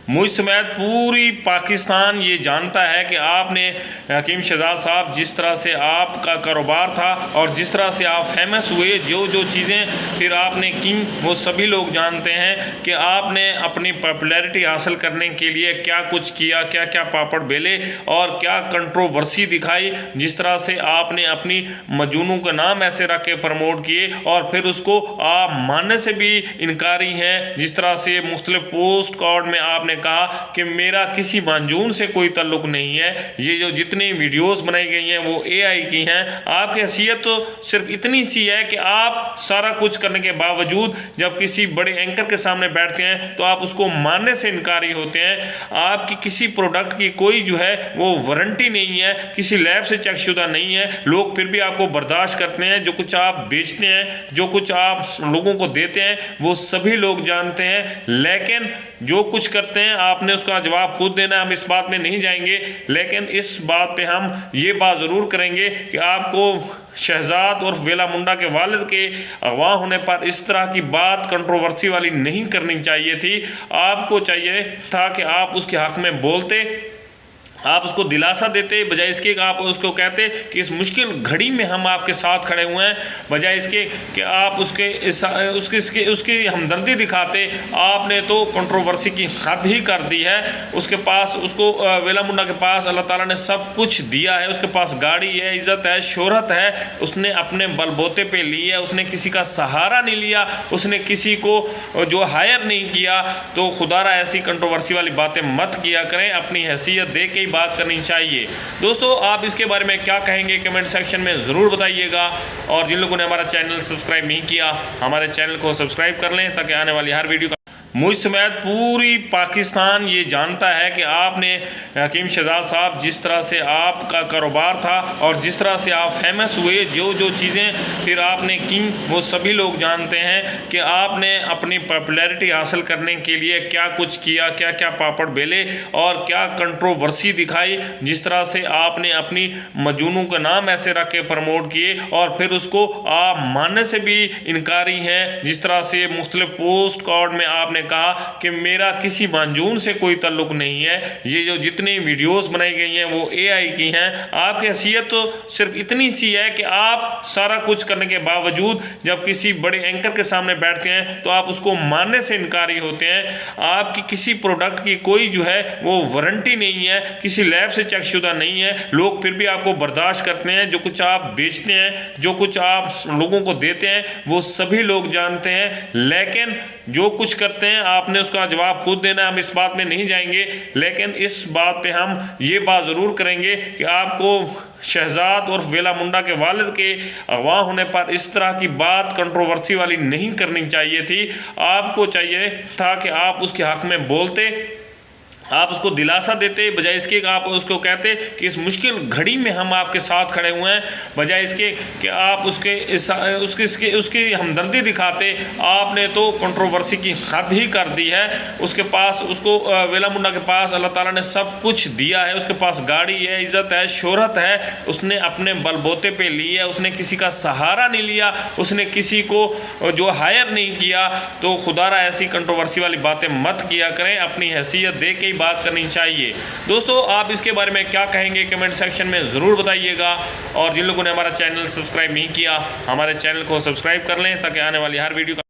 مجھ سمیت پوری پاکستان یہ جانتا ہے کہ آپ نے حکیم شہزاد صاحب جس طرح سے آپ کا کاروبار تھا اور جس طرح سے آپ فیمس ہوئے، جو چیزیں پھر آپ نے کی وہ سبھی لوگ جانتے ہیں کہ آپ نے اپنی پاپولیرٹی حاصل کرنے کے لیے کیا کچھ کیا، کیا کیا پاپڑ بیلے اور کیا کنٹروورسی دکھائی، جس طرح سے آپ نے اپنی مجونوں کا نام ایسے رکھ کے پروموٹ کیے اور پھر اس کو آپ ماننے سے بھی انکاری ہیں، جس طرح سے مختلف پوسٹ کارڈ میں آپ نے کہا کہ میرا کسی مانجون سے کوئی تعلق نہیں ہے، یہ جو جتنی ویڈیوز بنائی گئی ہیں وہ اے آئی کی ہیں۔ آپ کی حیثیت تو صرف اتنی سی ہے کہ آپ سارا کچھ کرنے کے باوجود جب کسی بڑے اینکر کے سامنے بیٹھتے ہیں تو آپ اس کو ماننے سے انکاری ہوتے ہیں۔ آپ کی کسی پروڈکٹ کی کوئی جو ہے وہ وارنٹی نہیں ہے، کسی لیب سے چیک شدہ نہیں ہے، لوگ پھر بھی آپ کو برداشت کرتے ہیں۔ جو کچھ آپ بیچتے ہیں، جو کچھ آپ لوگوں کو دیتے ہیں وہ سبھی لوگ جانتے ہیں، لیکن جو کچھ کرتے ہیں آپ نے اس کا جواب خود دینا ہے۔ ہم اس بات میں نہیں جائیں گے، لیکن اس بات پہ ہم یہ بات ضرور کریں گے کہ آپ کو شہزاد اور ویلا منڈا کے والد کے اغوا ہونے پر اس طرح کی بات کنٹروورسی والی نہیں کرنی چاہیے تھی۔ آپ کو چاہیے تھا کہ آپ اس کے حق میں بولتے، آپ اس کو دلاسا دیتے، بجائے اس کے کہ آپ اس کو کہتے کہ اس مشکل گھڑی میں ہم آپ کے ساتھ کھڑے ہوئے ہیں، بجائے اس کے کہ آپ اس کی ہمدردی دکھاتے۔ آپ نے تو کنٹروورسی کی حد ہی کر دی ہے۔ اس کے پاس، اس کو ویلا منڈا کے پاس اللہ تعالیٰ نے سب کچھ دیا ہے، اس کے پاس گاڑی ہے، عزت ہے، شہرت ہے، اس نے اپنے بل بوتے پہ لی ہے، اس نے کسی کا سہارا نہیں لیا، اس نے کسی کو جو ہائر نہیں کیا۔ تو خدا را ایسی کنٹروورسی والی باتیں مت کیا کریں، اپنی حیثیت دے کے بات کرنی چاہیے۔ دوستو آپ اس کے بارے میں کیا کہیں گے کمنٹ سیکشن میں ضرور بتائیے گا، اور جن لوگوں نے ہمارا چینل سبسکرائب نہیں کیا ہمارے چینل کو سبسکرائب کر لیں تاکہ آنے والی ہر ویڈیو کا مجھ سمیت پوری پاکستان یہ جانتا ہے کہ آپ نے حکیم شہزاد صاحب جس طرح سے آپ کا کاروبار تھا اور جس طرح سے آپ فیمس ہوئے، جو چیزیں پھر آپ نے کی وہ سبھی لوگ جانتے ہیں کہ آپ نے اپنی پاپولیرٹی حاصل کرنے کے لیے کیا کچھ کیا، کیا کیا پاپڑ بیلے اور کیا کنٹروورسی دکھائی، جس طرح سے آپ نے اپنی مجونوں کا نام ایسے رکھ کے پروموٹ کیے اور پھر اس کو آپ ماننے سے بھی انکاری ہیں، جس طرح سے مختلف پوسٹ کارڈ میں آپ نے کہا کہ میرا کسی مانجون سے کوئی تعلق نہیں ہے، یہ جو جتنی ویڈیوز بنائی گئی ہیں وہ اے آئی کی ہیں۔ آپ کی حیثیت تو صرف اتنی سی ہے کہ آپ سارا کچھ کرنے کے باوجود جب کسی بڑے اینکر کے سامنے بیٹھتے ہیں تو آپ اس کو ماننے سے انکاری ہوتے ہیں۔ آپ کی کسی پروڈکٹ کی کوئی جو ہے وہ وارنٹی نہیں ہے، کسی لیب سے چیک شدہ نہیں ہے، لوگ پھر بھی آپ کو برداشت کرتے ہیں۔ جو کچھ آپ بیچتے ہیں، جو کچھ آپ لوگوں کو دیتے ہیں وہ سبھی لوگ جانتے ہیں، لیکن جو کچھ کرتے ہیں آپ نے اس کا جواب خود دینا ہے۔ ہم اس بات میں نہیں جائیں گے، لیکن اس بات پہ ہم یہ بات ضرور کریں گے کہ آپ کو شہزاد اور ویلا منڈا کے والد کے اغوا ہونے پر اس طرح کی بات کنٹروورسی والی نہیں کرنی چاہیے تھی۔ آپ کو چاہیے تھا کہ آپ اس کے حق میں بولتے، آپ اس کو دلاسا دیتے، بجائے اس کے کہ آپ اس کو کہتے کہ اس مشکل گھڑی میں ہم آپ کے ساتھ کھڑے ہوئے ہیں، بجائے اس کے کہ آپ اس کی ہمدردی دکھاتے۔ آپ نے تو کنٹروورسی کی حد ہی کر دی ہے۔ اس کے پاس، اس کو ویلا منڈا کے پاس اللہ تعالیٰ نے سب کچھ دیا ہے، اس کے پاس گاڑی ہے، عزت ہے، شہرت ہے، اس نے اپنے بل بوتے پہ لی ہے، اس نے کسی کا سہارا نہیں لیا، اس نے کسی کو جو ہائر نہیں کیا۔ تو خدا را ایسی کنٹروورسی والی باتیں مت کیا کریں، اپنی حیثیت دے کے بات کرنی چاہیے۔ دوستو آپ اس کے بارے میں کیا کہیں گے کمنٹ سیکشن میں ضرور بتائیے گا، اور جن لوگوں نے ہمارا چینل سبسکرائب نہیں کیا ہمارے چینل کو سبسکرائب کر لیں تاکہ آنے والی ہر ویڈیو کا